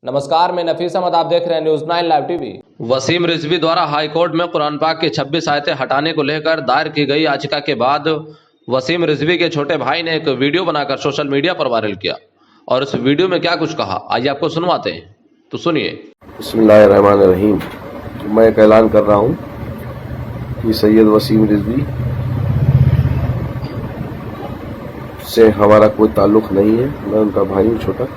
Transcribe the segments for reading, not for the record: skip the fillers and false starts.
नमस्कार, मैं नफीस अहमद, आप देख रहे हैं news 9 live TV. Wasim Rizvi द्वारा हाई कोर्ट में कुरान पाक की 26 आयतें हटाने को लेकर दायर की गई याचिका के बाद वसीम रिजवी के छोटे भाई ने एक वीडियो बनाकर सोशल मीडिया पर वायरल किया और इस वीडियो में क्या कुछ कहा आइए आपको सुनवाते हैं, तो सुनिए। बिस्मिल्लाहिर्रहमानिर्रहीम। मैं एक ऐलान कर रहा हूँ कि सैयद वसीम रिजवी से हमारा कोई ताल्लुक़ नहीं है। मैं उनका भाई हूँ छोटा,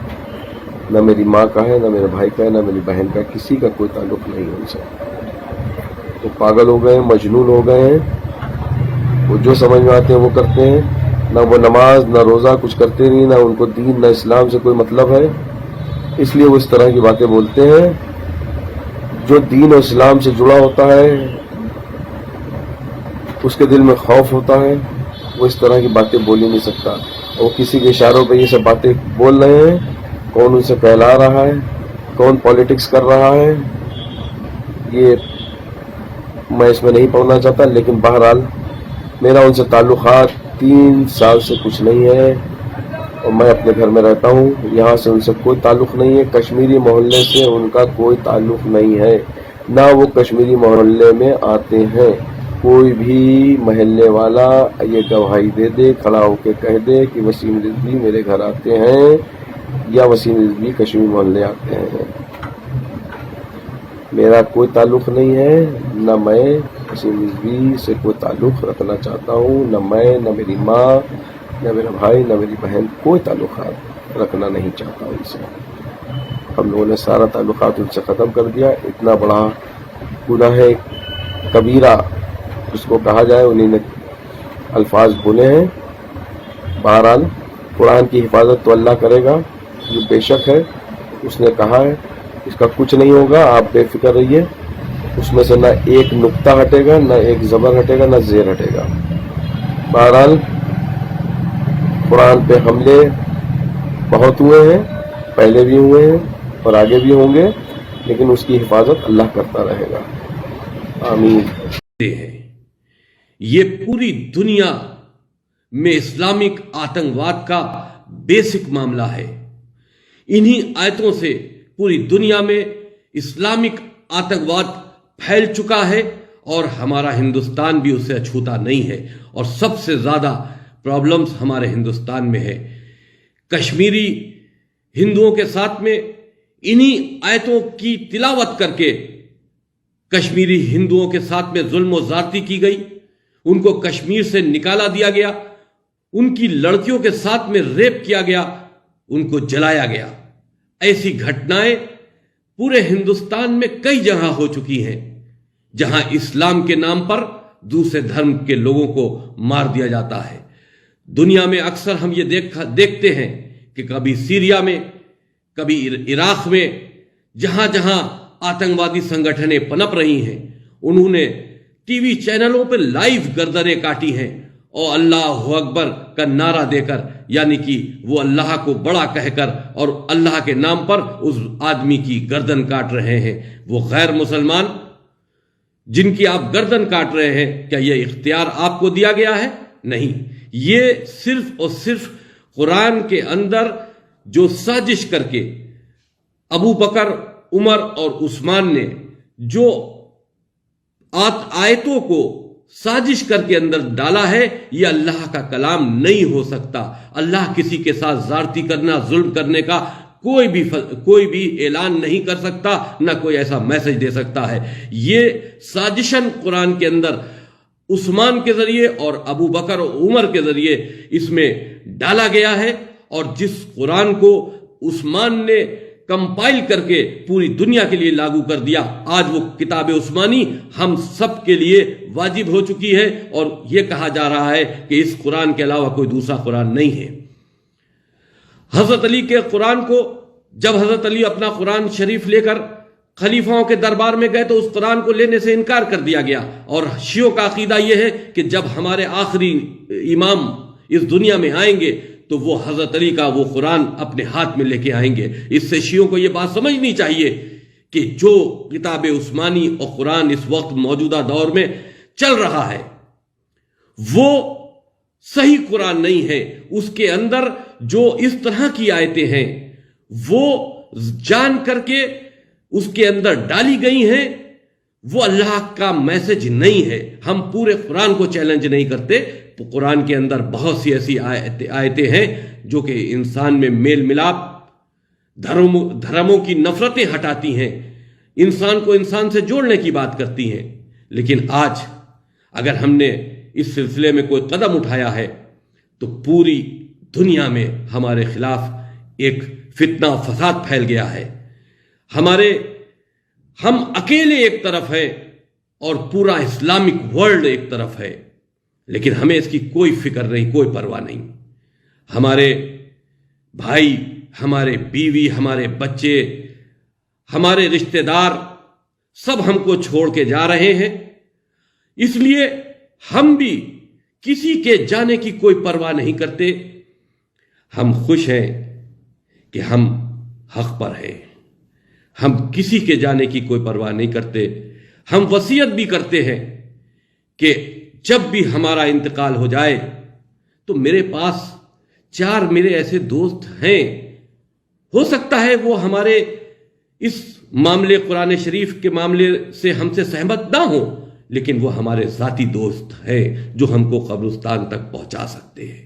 न मेरी माँ का है, न मेरे भाई का है, न मेरी बहन का, किसी का कोई ताल्लुक़ नहीं है उनसे। वो पागल हो गए हैं, मजनून हो गए हैं। वो जो समझ में आते हैं वो करते हैं। न वो नमाज न रोज़ा कुछ करते नहीं, न उनको दीन न इस्लाम से कोई मतलब है, इसलिए वो इस तरह की बातें बोलते हैं। जो दीन और इस्लाम से जुड़ा होता है, उसके दिल में खौफ होता है, वो इस तरह की बातें बोल ही नहीं सकता। वो किसी के इशारों पे ये सब बातें बोल रहे हैं। कौन उनसे कहला रहा है, कौन पॉलिटिक्स कर रहा है, ये मैं इसमें नहीं पढ़ना चाहता। लेकिन बहरहाल मेरा उनसे ताल्लुकात 3 साल से कुछ नहीं है और मैं अपने घर में रहता हूँ। यहाँ से उनसे कोई ताल्लुक़ नहीं है। कश्मीरी मोहल्ले से उनका कोई ताल्लुक़ नहीं है, ना वो कश्मीरी मोहल्ले में आते हैं। कोई भी महल्ले वाला ये गवाही दे दे, खड़ा होकर कह दे कि वसीम रिजवी मेरे घर आते हैं या वसीम रिजवी कश्मीर मोहल्ले आते हैं। मेरा कोई ताल्लुक़ नहीं है, न मैं वसीम रिजवी से कोई ताल्लुक़ रखना चाहता हूँ। न मैं, न मेरी माँ, न मेरा भाई, न मेरी बहन कोई ताल्लुक़ात रखना नहीं चाहता उनसे। हम लोगों ने सारा ताल्लुक़ात उनसे ख़त्म कर दिया। इतना बड़ा गुनाह कबीरा उसको कहा जाए, उन्हीं ने अल्फाज बोले हैं। बहरहाल कुरान की हिफाजत तो अल्लाह करेगा, ये बेशक है। उसने कहा है इसका कुछ नहीं होगा, आप बेफिक्र रहिए। उसमें से ना एक नुक्ता हटेगा, ना एक ज़बर हटेगा, ना ज़ेर हटेगा। बहरहाल कुरान पे हमले बहुत हुए हैं, पहले भी हुए हैं और आगे भी होंगे, लेकिन उसकी हिफाजत अल्लाह करता रहेगा। आमीन। ये पूरी दुनिया में इस्लामिक आतंकवाद का बेसिक मामला है। इन्हीं आयतों से पूरी दुनिया में इस्लामिक आतंकवाद फैल चुका है और हमारा हिंदुस्तान भी उससे अछूता नहीं है। और सबसे ज्यादा प्रॉब्लम्स हमारे हिंदुस्तान में है। कश्मीरी हिंदुओं के साथ में इन्हीं आयतों की तिलावत करके कश्मीरी हिंदुओं के साथ में जुल्म और ज़्यादती की गई। उनको कश्मीर से निकाला दिया गया, उनकी लड़कियों के साथ में रेप किया गया, उनको जलाया गया। ऐसी घटनाएं पूरे हिंदुस्तान में कई जगह हो चुकी हैं, जहां इस्लाम के नाम पर दूसरे धर्म के लोगों को मार दिया जाता है। दुनिया में अक्सर हम ये देखते हैं कि कभी सीरिया में, कभी इराक में, जहां जहां आतंकवादी संगठनें पनप रही हैं, उन्होंने टीवी चैनलों पर लाइव गर्दनें काटी हैं और अल्लाह अकबर का नारा देकर, यानी कि वो अल्लाह को बड़ा कहकर और अल्लाह के नाम पर उस आदमी की गर्दन काट रहे हैं। वो गैर मुसलमान जिनकी आप गर्दन काट रहे हैं, क्या यह इख्तियार आपको दिया गया है? नहीं। ये सिर्फ और सिर्फ कुरान के अंदर जो साजिश करके अबू बकर, उमर और उस्मान ने जो आयतों को साजिश करके अंदर डाला है, यह अल्लाह का कलाम नहीं हो सकता। अल्लाह किसी के साथ ज़्यादती करना, जुल्म करने का कोई भी ऐलान नहीं कर सकता, ना कोई ऐसा मैसेज दे सकता है। ये साजिशन कुरान के अंदर उस्मान के जरिए और अबू बकर और उमर के जरिए इसमें डाला गया है। और जिस कुरान को उस्मान ने कंपाइल करके पूरी दुनिया के लिए लागू कर दिया, आज वो किताब उस्मानी हम सब के लिए वाजिब हो चुकी है और यह कहा जा रहा है कि इस कुरान के अलावा कोई दूसरा कुरान नहीं है। हजरत अली के कुरान को, जब हजरत अली अपना कुरान शरीफ लेकर खलीफाओं के दरबार में गए तो उस कुरान को लेने से इनकार कर दिया गया। और शियों का अकीदा यह है कि जब हमारे आखिरी इमाम इस दुनिया में आएंगे तो वो हजरत अली का वो कुरान अपने हाथ में लेके आएंगे। इससे शियों को ये बात समझनी चाहिए कि जो किताब उस्मानी और कुरान इस वक्त मौजूदा दौर में चल रहा है वो सही कुरान नहीं है। उसके अंदर जो इस तरह की आयतें हैं वो जान करके उसके अंदर डाली गई हैं वो अल्लाह का मैसेज नहीं है। हम पूरे कुरान को चैलेंज नहीं करते। कुरान के अंदर बहुत सी ऐसी आयतें हैं जो कि इंसान में मेल मिलाप, धर्मों की नफरतें हटाती हैं, इंसान को इंसान से जोड़ने की बात करती हैं। लेकिन आज अगर हमने इस सिलसिले में कोई कदम उठाया है तो पूरी दुनिया में हमारे खिलाफ एक फितना फसाद फैल गया है। हम अकेले एक तरफ है और पूरा इस्लामिक वर्ल्ड एक तरफ है, लेकिन हमें इसकी कोई फिक्र नहीं, कोई परवाह नहीं। हमारे भाई, हमारे बीवी, हमारे बच्चे, हमारे रिश्तेदार सब हमको छोड़ के जा रहे हैं। इसलिए हम भी किसी के जाने की कोई परवाह नहीं करते। हम खुश हैं कि हम हक पर हैं। हम किसी के जाने की कोई परवाह नहीं करते। हम वसीयत भी करते हैं कि जब भी हमारा इंतकाल हो जाए तो मेरे पास 4 मेरे ऐसे दोस्त हैं, हो सकता है वो हमारे इस मामले, कुरान शरीफ के मामले से हमसे सहमत ना हो, लेकिन वो हमारे जाती दोस्त हैं जो हमको कब्रिस्तान तक पहुंचा सकते हैं।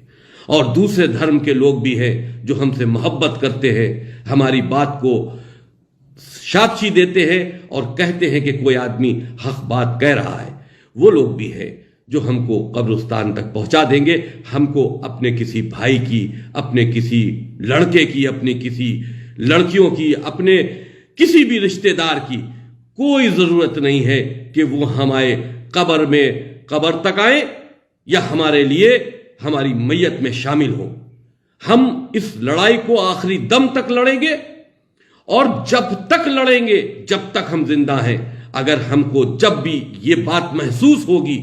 और दूसरे धर्म के लोग भी हैं जो हमसे मोहब्बत करते हैं, हमारी बात को साक्षी देते हैं और कहते हैं कि कोई आदमी हक बात कह रहा है। वो लोग भी हैं जो हमको कब्रिस्तान तक पहुंचा देंगे। हमको अपने किसी भाई की, अपने किसी लड़के की, अपने किसी लड़कियों की, अपने किसी भी रिश्तेदार की कोई जरूरत नहीं है कि वो हमारे कब्र तक आए या हमारे लिए हमारी मैयत में शामिल हो। हम इस लड़ाई को आखिरी दम तक लड़ेंगे और जब तक लड़ेंगे जब तक हम जिंदा हैं। अगर हमको जब भी ये बात महसूस होगी